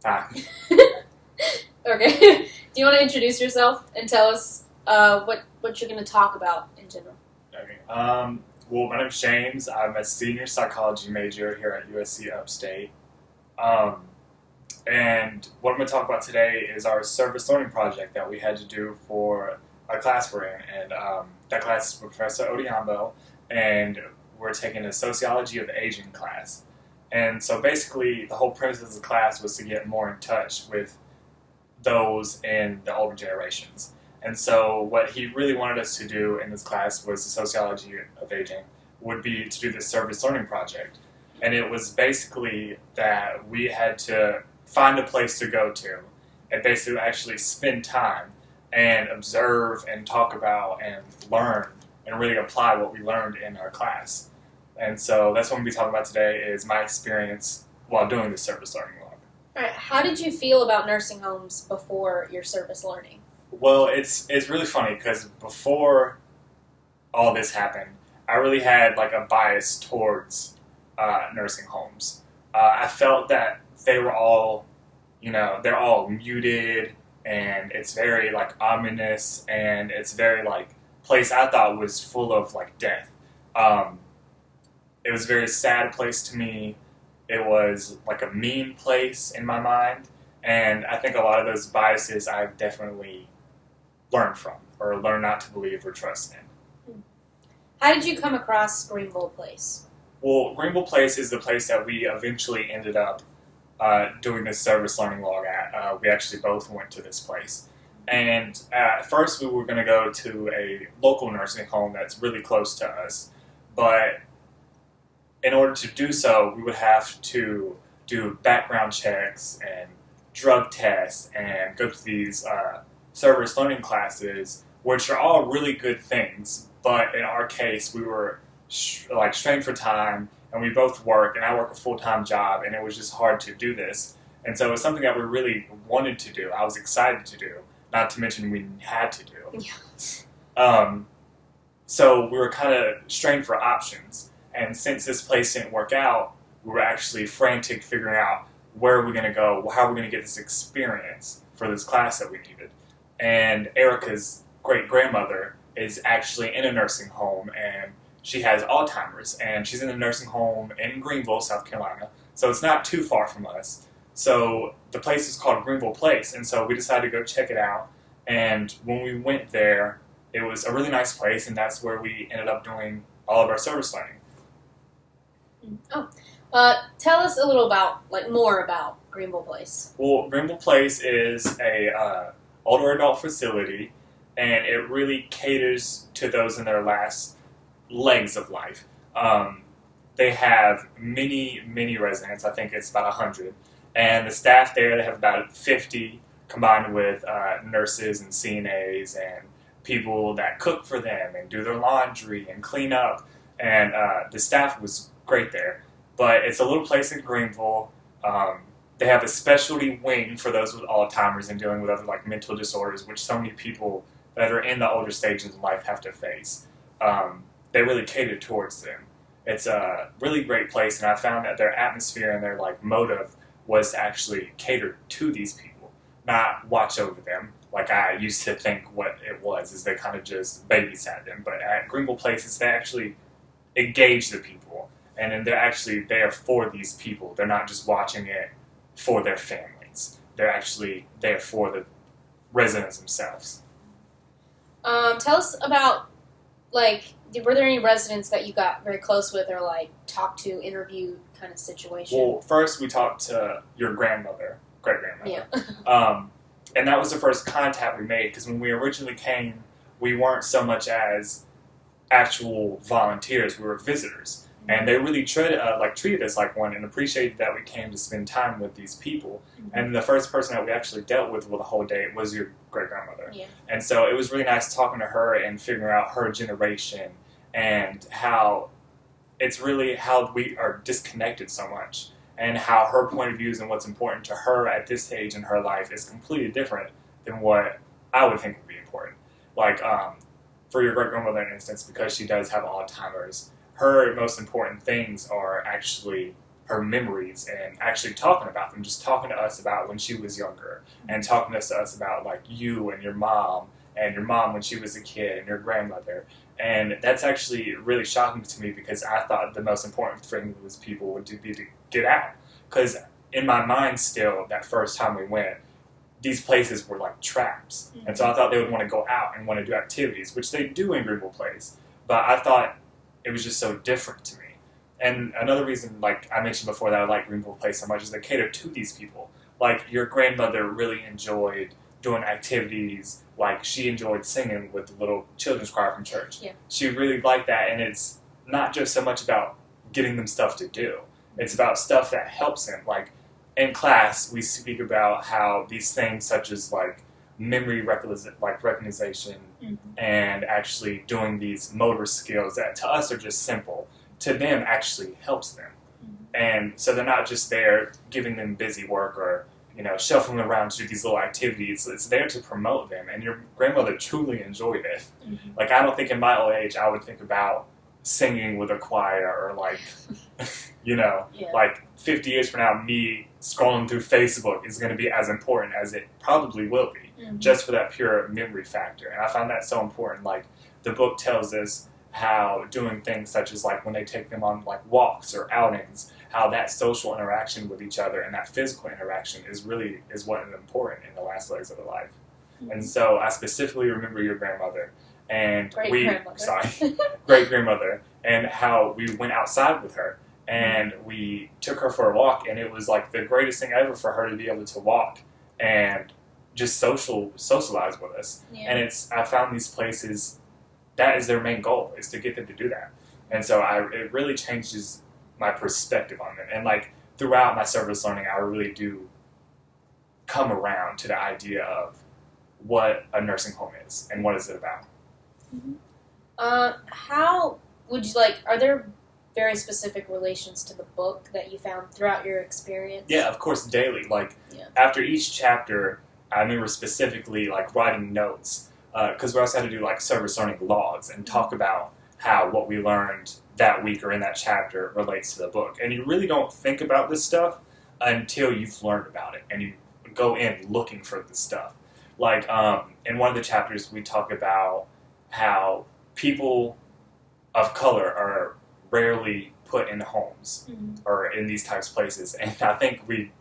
Hi. Okay. Do you want to introduce yourself and tell us what you're going to talk about in general? Okay. Well, my name's James. I'm a senior psychology major here at USC Upstate. And what I'm going to talk about today is our service learning project that we had to do for a class we're in. And that class is with Professor Odiambo, and we're taking a sociology of aging class. And so basically, the whole premise of the class was to get more in touch with those in the older generations. And so what he really wanted us to do in this class was the sociology of aging, would be to do this service learning project. And it was basically that we had to find a place to go to and basically actually spend time and observe and talk about and learn and really apply what we learned in our class. And so that's what we'll be talking about today is my experience while doing the service learning log. All right. How did you feel about nursing homes before your service learning? Well, it's really funny because before all this happened, I really had like a bias towards nursing homes. I felt that they were all, they're all muted, and it's very like ominous, and it's very like place I thought was full of like death. It was a very sad place to me. It was like a mean place in my mind, and I think a lot of those biases I've definitely learned from, or learned not to believe or trust in. How did you come across Greenville Place? Well, Greenville Place is the place that we eventually ended up doing this service learning log at. We actually both went to this place. And at first we were going to go to a local nursing home that's really close to us. But in order to do so, we would have to do background checks and drug tests and go to these service learning classes, which are all really good things. But in our case, we were strained for time, and we both work, and I work a full-time job, and it was just hard to do this. And so it was something that we really wanted to do. I was excited to do, not to mention we had to do. Yeah. So we were kind of strained for options. And since this place didn't work out, we were actually frantic figuring out where are we going to go, how are we going to get this experience for this class that we needed. And Erica's great-grandmother is actually in a nursing home, and she has Alzheimer's, and she's in a nursing home in Greenville, South Carolina, so it's not too far from us. So the place is called Greenville Place, and so we decided to go check it out, and when we went there, it was a really nice place, and that's where we ended up doing all of our service learning. Tell us a little more about Greenville Place. Well, Greenville Place is a older adult facility, and it really caters to those in their last legs of life. They have many residents. I think it's about 100. And the staff there, they have about 50 combined with nurses and CNAs and people that cook for them and do their laundry and clean up. And the staff was great there. But it's a little place in Greenville. They have a specialty wing for those with Alzheimer's and dealing with other like mental disorders, which so many people that are in the older stages of life have to face. They really cater towards them. It's a really great place, and I found that their atmosphere and their like motive was to actually cater to these people, not watch over them like I used to think what it was, is they kind of just babysat them. But at Greenville Places, they actually engage the people, and then they're actually there for these people. They're not just watching it for their families. They're actually there for the residents themselves. Tell us about, were there any residents that you got very close with or, talked to, interviewed kind of situation? Well, first we talked to your grandmother, great-grandmother. Yeah. And that was the first contact we made, because when we originally came, we weren't so much as actual volunteers, we were visitors. And they really treated us like one and appreciated that we came to spend time with these people. Mm-hmm. And the first person that we actually dealt with the whole day was your great-grandmother. Yeah. And so it was really nice talking to her and figuring out her generation and how it's really how we are disconnected so much, and how her point of views and what's important to her at this stage in her life is completely different than what I would think would be important. For your great-grandmother, in instance, because she does have Alzheimer's, her most important things are actually her memories and actually talking about them, just talking to us about when she was younger and talking to us about like you and your mom when she was a kid and your grandmother. And that's actually really shocking to me because I thought the most important thing was people would be to get out. Because in my mind still, that first time we went, these places were like traps. Mm-hmm. And so I thought they would want to go out and want to do activities, which they do in Greenville Place. But I thought it was just so different to me. And another reason, like I mentioned before, that I like Greenville Place so much is they cater to these people. Like your grandmother really enjoyed doing activities, like she enjoyed singing with the little children's choir from church. Yeah. She really liked that, and it's not just so much about getting them stuff to do. It's about stuff that helps them. Like in class, we speak about how these things such as like memory recognition Mm-hmm. and actually doing these motor skills that to us are just simple, to them actually helps them. Mm-hmm. And so they're not just there giving them busy work or, you know, shuffling around to do these little activities. It's there to promote them. And your grandmother truly enjoyed it. Mm-hmm. Like, I don't think in my old age I would think about singing with a choir or like, you know, Yeah. like 50 years from now, me scrolling through Facebook is going to be as important as it probably will be, Mm-hmm. just for that pure memory factor. And I found that so important. Like, the book tells us how doing things such as like when they take them on like walks or outings, how that social interaction with each other and that physical interaction is what is important in the last legs of their life. Mm-hmm. And so I specifically remember your grandmother and Great-grandmother. great grandmother, and how we went outside with her and we took her for a walk, and it was like the greatest thing ever for her to be able to walk and just socialize with us. Yeah. And I found these places, that is their main goal, is to get them to do that. And so it really changes my perspective on them. And like throughout my service learning, I really do come around to the idea of what a nursing home is and what is it about. Mm-hmm. How would you are there very specific relations to the book that you found throughout your experience? Yeah, of course, daily. Like, Yeah. after each chapter, I remember specifically, like, writing notes, because we also had to do, like, service learning logs and talk about how what we learned that week or in that chapter relates to the book. And you really don't think about this stuff until you've learned about it and you go in looking for this stuff. Like, in one of the chapters, we talk about how people of color are rarely put in homes Mm-hmm. or in these types of places. And I think we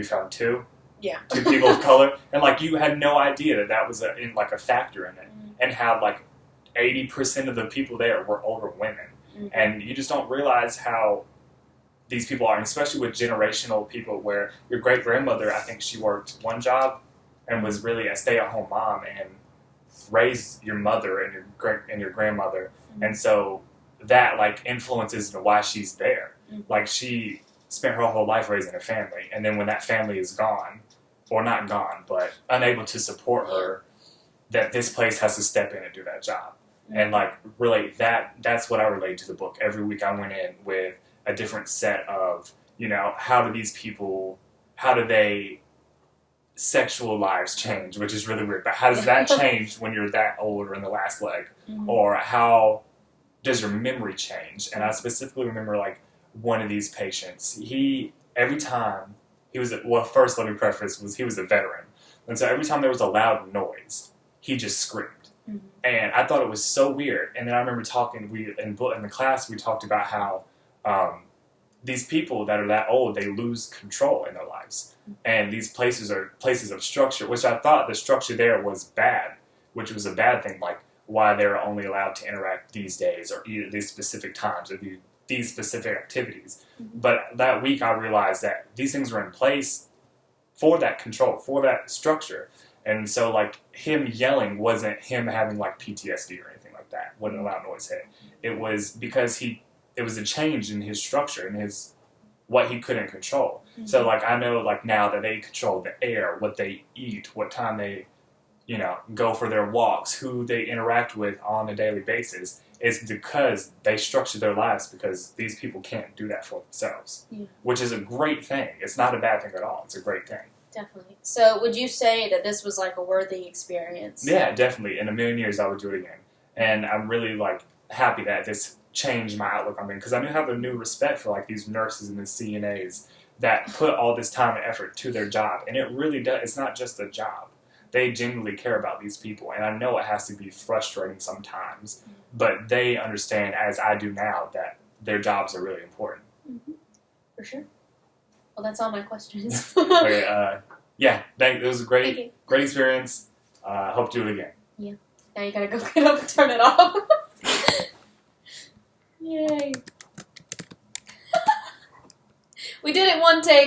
found two Yeah. people of color. And, like, you had no idea that was a factor in it. Mm-hmm. And how, like, 80% of the people there were older women. Mm-hmm. And you just don't realize how these people are, and especially with generational people where your great-grandmother, I think she worked one job and was really a stay-at-home mom and raised your mother and your grandmother. Mm-hmm. And so that, like, influences why she's there. Mm-hmm. Like, she spent her whole life raising a family, and then when that family is gone, or not gone, but unable to support her, that this place has to step in and do that job. Mm-hmm. And, like, relate that's what I relate to the book. Every week I went in with a different set of, you know, how do they sexual lives change, which is really weird, but how does that change when you're that old or in the last leg? Mm-hmm. Or how does your memory change? And I specifically remember, like, one of these patients, every time he was, first let me preface, he was a veteran. And so every time there was a loud noise, he just screamed. Mm-hmm. And I thought it was so weird. And then I remember in the class, we talked about how these people that are that old, they lose control in their lives. And these places are places of structure, which I thought the structure there was bad, which was a bad thing, like why they're only allowed to interact these days or either these specific times or these specific activities. Mm-hmm. But that week I realized that these things were in place for that control, for that structure. And so, like, him yelling wasn't him having, like, PTSD or anything like that when a loud noise hit. It was because it was a change in his structure and what he couldn't control. Mm-hmm. So, like, I know, like, now that they control the air, what they eat, what time they, you know, go for their walks, who they interact with on a daily basis, it's because they structure their lives because these people can't do that for themselves, which is a great thing. It's not a bad thing at all. It's a great thing. Definitely. So would you say that this was like a worthy experience? Yeah, definitely. In a million years, I would do it again. And I'm really, like, happy that this changed my outlook on things because I knew I have a new respect for like these nurses and the CNAs that put all this time and effort to their job, and it really does. It's not just a job. They genuinely care about these people, and I know it has to be frustrating sometimes, but they understand, as I do now, that their jobs are really important. Mm-hmm. For sure. Well, that's all my questions. Okay, yeah, it was a great experience. Hope to do it again. Yeah. Now you gotta go get up and turn it off. Yay. We did it one take.